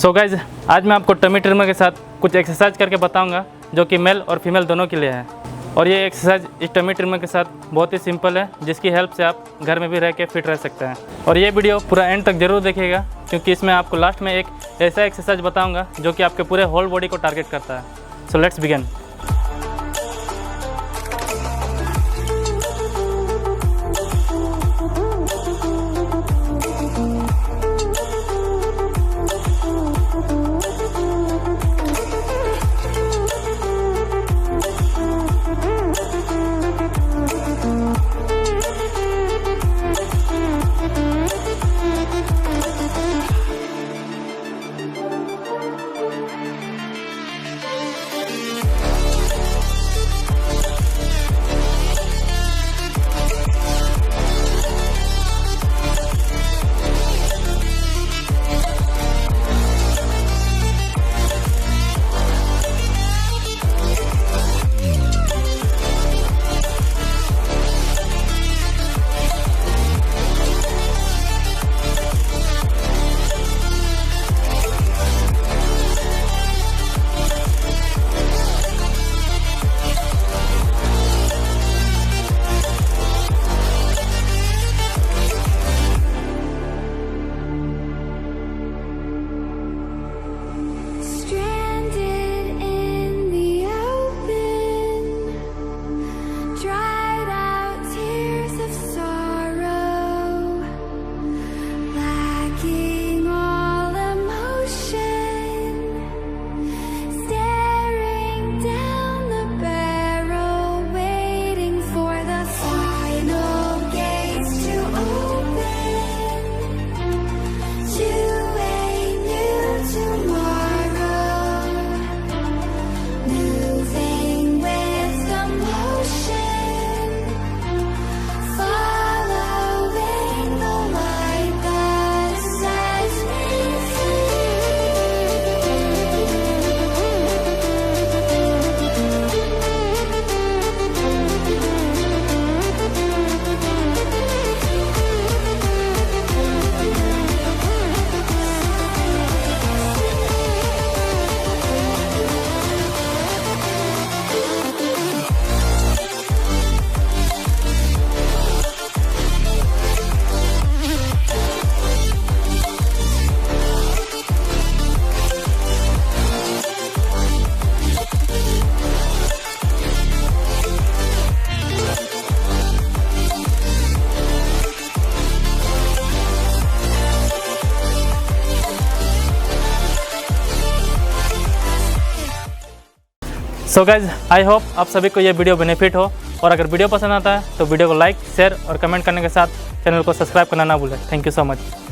So guys, आज मैं आपको टमी ट्रिमर के साथ कुछ एक्सरसाइज करके बताऊंगा जो कि मेल और फीमेल दोनों के लिए है। और ये एक्सरसाइज इस टमी ट्रिमर के साथ बहुत ही सिंपल है, जिसकी हेल्प से आप घर में भी रह के फिट रह सकते हैं। और ये वीडियो पूरा एंड तक जरूर देखिएगा, क्योंकि इसमें आपको लास्ट में एक ऐसा एक्सरसाइज बताऊँगा जो कि आपके पूरे होल बॉडी को टारगेट करता है। So let's begin. So guys, I hope आप सभी को ये वीडियो बेनिफिट हो। और अगर वीडियो पसंद आता है तो वीडियो को लाइक, शेयर और कमेंट करने के साथ चैनल को सब्सक्राइब करना ना भूलें। Thank you so much.